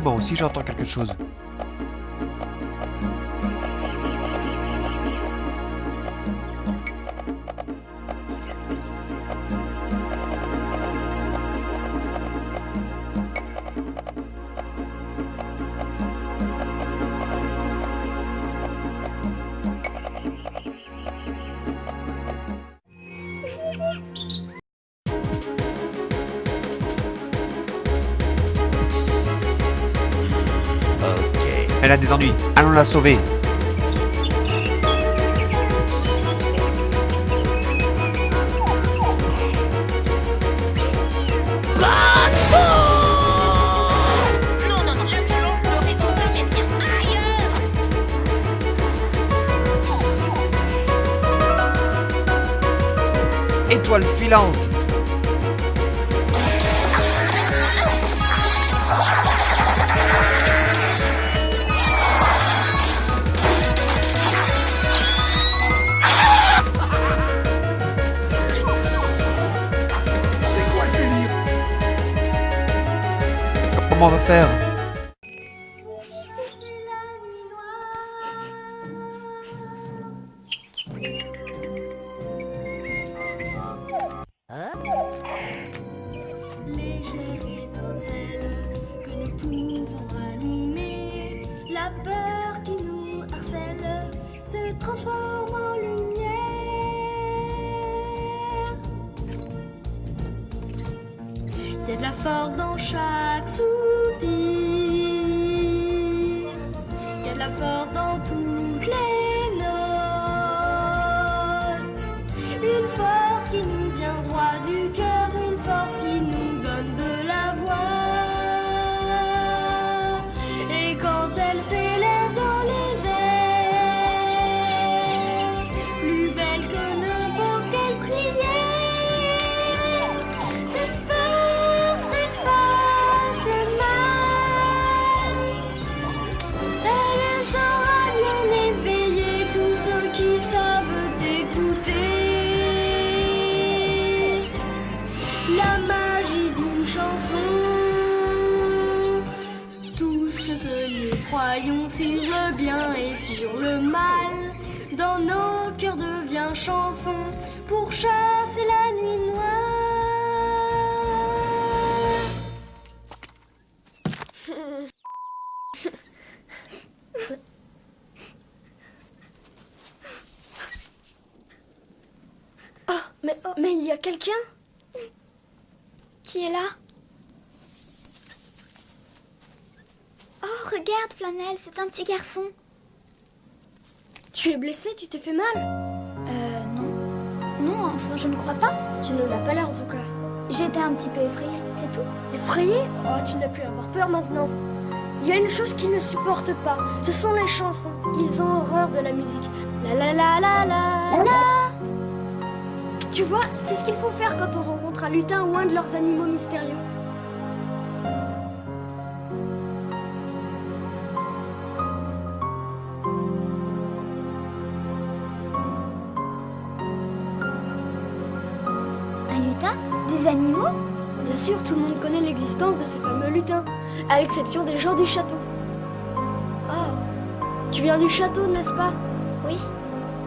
moi aussi j'entends quelque chose. Elle a des ennuis, allons la sauver. Non, non, non, la violence ne résiste jamais bien ailleurs. Étoile filante. Comment on va faire? Légère étincelle que nous pouvons ranimer, la peur qui nous harcèle se transforme en lumière. Il y a de la force dans chaque soupir, il y a de la force dans toutes les notes, une force qui nous vient droit du cœur, une force qui nous donne de la voix. Et quand elle s'élève dans les airs, plus belle que n'importe quelle prière, cette force efface le mal. Elle saura bien éveiller tous ceux qui savent écouter. La magie d'une chanson, tout ce que nous croyons sur le bien et sur le mal, dans nos cœurs devient chanson pour chasser la nuit noire. Mais il y a quelqu'un? Qui est là? Oh, regarde, Flanelle, c'est un petit garçon. Tu es blessé? Tu t'es fait mal? Non. Non, enfin, je ne crois pas. Tu ne l'as pas l'air en tout cas. J'étais un petit peu effrayée, c'est tout. Effrayé? Oh, tu n'as plus à avoir peur maintenant. Il y a une chose qu'ils ne supportent pas, ce sont les chansons. Ils ont horreur de la musique. La la la la la la. Tu vois, c'est ce qu'il faut faire quand on rencontre un lutin ou un de leurs animaux mystérieux. Un lutin? Des animaux? Bien sûr, tout le monde connaît l'existence de ces fameux lutins, à l'exception des gens du château. Oh, Tu viens du château, n'est-ce pas? oui.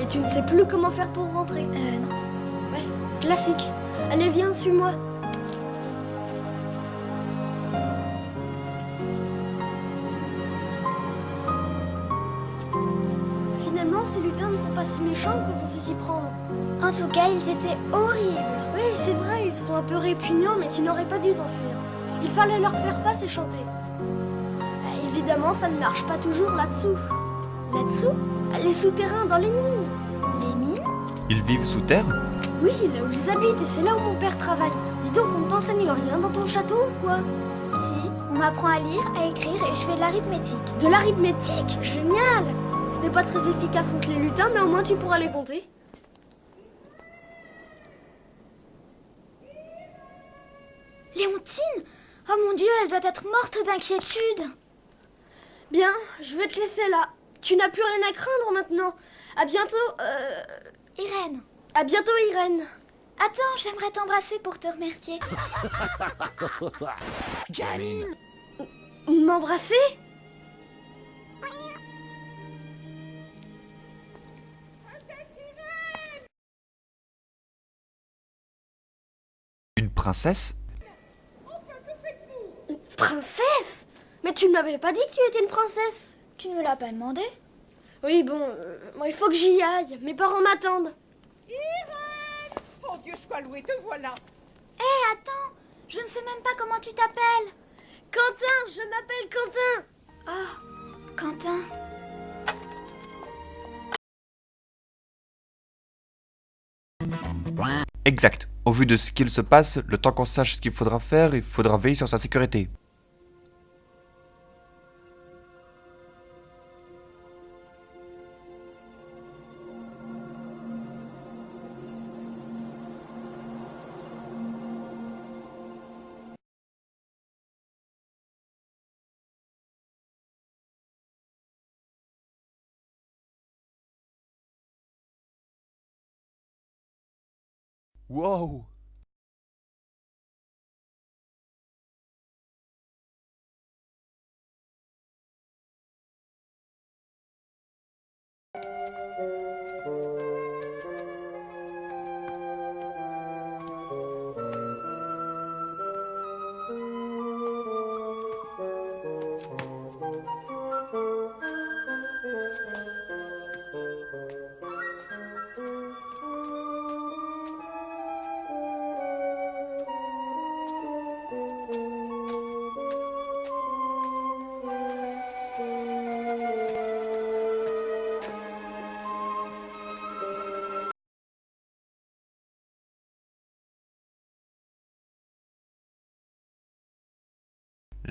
Et tu ne sais plus comment faire pour rentrer. Non. Ouais, classique. Allez, viens, suis-moi. Finalement, ces lutins ne sont pas si méchants quand on sait s'y prendre. En tout cas, ils étaient horribles. Oui, c'est vrai, ils sont un peu répugnants, mais tu n'aurais pas dû t'enfuir. Il fallait leur faire face et chanter. Évidemment, ça ne marche pas toujours là-dessous. Là-dessous? Les souterrains dans les mines. Les mines? Ils vivent sous terre? Oui, là où ils habitent, et c'est là où mon père travaille. Dis donc, on ne t'enseigne rien dans ton château ou quoi? Si, on m'apprend à lire, à écrire et je fais de l'arithmétique. De l'arithmétique? Génial! Ce n'est pas très efficace contre les lutins, mais au moins tu pourras les compter. Léontine? Oh mon Dieu, elle doit être morte d'inquiétude. Bien, je vais te laisser là. Tu n'as plus rien à craindre maintenant. À bientôt, Irène. À bientôt, Irène. Attends, j'aimerais t'embrasser pour te remercier. Gamine! M'embrasser? Une princesse? Princesse? Mais tu ne m'avais pas dit que tu étais une princesse. Tu ne me l'as pas demandé? Oui, bon, moi, il faut que j'y aille. Mes parents m'attendent. Irène! Oh Dieu soit loué, te voilà! Hé, attends! Je ne sais même pas comment tu t'appelles! Quentin, je m'appelle Quentin. Oh, Quentin. Exact. Au vu de ce qu'il se passe, le temps qu'on sache ce qu'il faudra faire, il faudra veiller sur sa sécurité. Wow!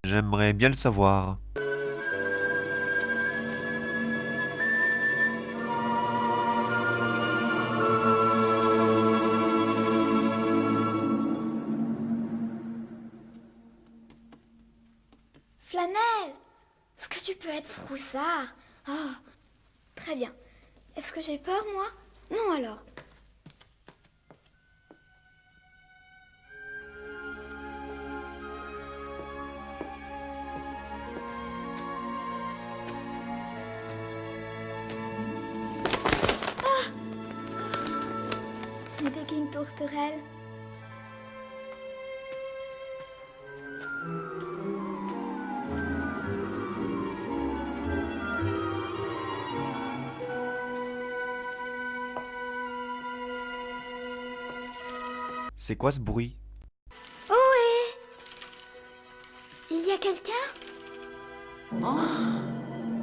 J'aimerais bien le savoir. Flanelle! Est-ce que tu peux être froussard? Oh, très bien. Est-ce que j'ai peur, moi? Non, alors. Ce n'était qu'une tourterelle. C'est quoi ce bruit? Ohé! Il y a quelqu'un? Oh,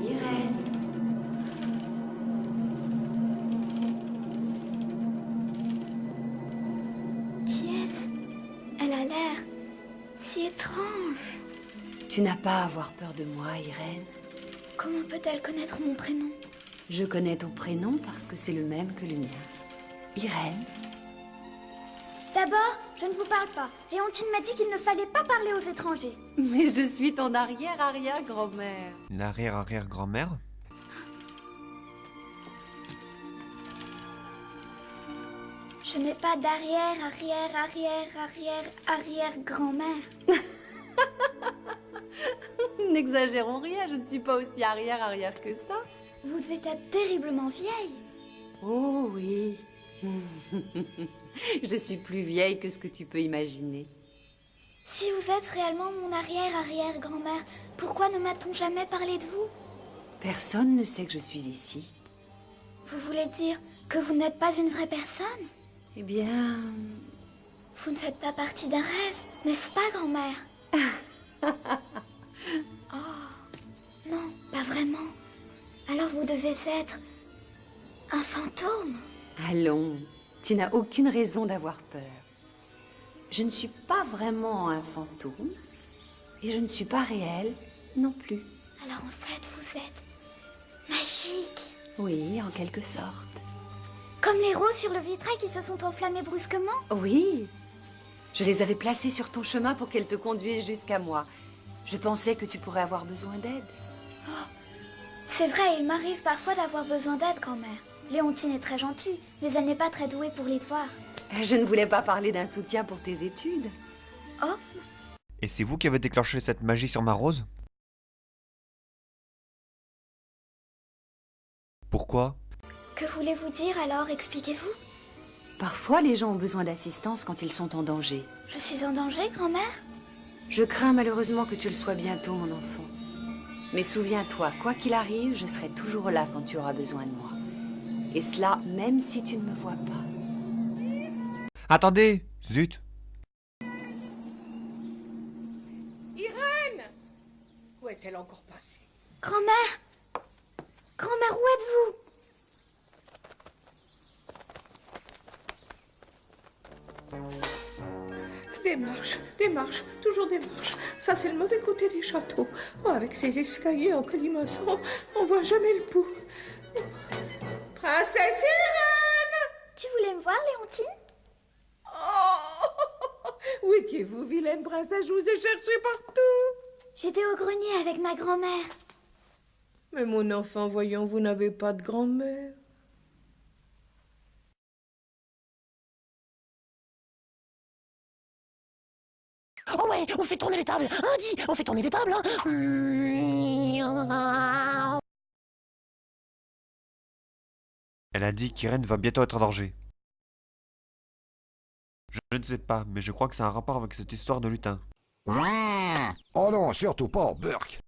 Irène. Qui est-ce? Elle a l'air si étrange. Tu n'as pas à avoir peur de moi, Irène. Comment peut-elle connaître mon prénom? Je connais ton prénom parce que c'est le même que le mien. Irène. D'abord, je ne vous parle pas. Léontine m'a dit qu'il ne fallait pas parler aux étrangers. Mais je suis ton arrière-arrière-grand-mère. Une arrière-arrière-grand-mère? Je n'ai pas d'arrière-arrière-arrière-arrière-arrière-grand-mère. N'exagérons rien, je ne suis pas aussi arrière-arrière que ça. Vous devez être terriblement vieille. Oh oui. Je suis plus vieille que ce que tu peux imaginer. Si vous êtes réellement mon arrière-arrière-grand-mère, pourquoi ne m'a-t-on jamais parlé de vous? Personne ne sait que je suis ici. Vous voulez dire que vous n'êtes pas une vraie personne? Eh bien... Vous ne faites pas partie d'un rêve, n'est-ce pas, grand-mère? Oh, non, pas vraiment. Alors vous devez être un fantôme. Allons, tu n'as aucune raison d'avoir peur. Je ne suis pas vraiment un fantôme et je ne suis pas réelle non plus. Alors en fait, vous êtes magique. Oui, en quelque sorte. Comme les roses sur le vitrail qui se sont enflammées brusquement. Oui, je les avais placées sur ton chemin pour qu'elles te conduisent jusqu'à moi. Je pensais que tu pourrais avoir besoin d'aide. C'est vrai, il m'arrive parfois d'avoir besoin d'aide, grand-mère. Léontine est très gentille, mais elle n'est pas très douée pour les devoirs. Je ne voulais pas parler d'un soutien pour tes études. Oh, Et c'est vous qui avez déclenché cette magie sur ma rose? Pourquoi? Que voulez-vous dire alors? Expliquez-vous. Parfois, les gens ont besoin d'assistance quand ils sont en danger. Je suis en danger, grand-mère? Je crains malheureusement que tu le sois bientôt, mon enfant. Mais souviens-toi, quoi qu'il arrive, je serai toujours là quand tu auras besoin de moi. Et cela, même si tu ne me vois pas. Attendez! Zut! Irène! Où est-elle encore passée? Grand-mère! Grand-mère, où êtes-vous? Des marches, toujours des marches. Ça, c'est le mauvais côté des châteaux. Oh, avec ces escaliers en colimaçon, on voit jamais le bout. Princesse Irène! Tu voulais me voir, Léontine? Oh! Où étiez-vous, vilaine princesse? Je vous ai cherché partout. J'étais au grenier avec ma grand-mère. Mais mon enfant, voyons, vous n'avez pas de grand-mère. Oh ouais, on fait tourner les tables. Hein, dis, on fait tourner les tables. Hein. Elle a dit qu'Irène va bientôt être en danger. Je ne sais pas, mais je crois que c'est un rapport avec cette histoire de lutin. Oh non, surtout pas, Burke.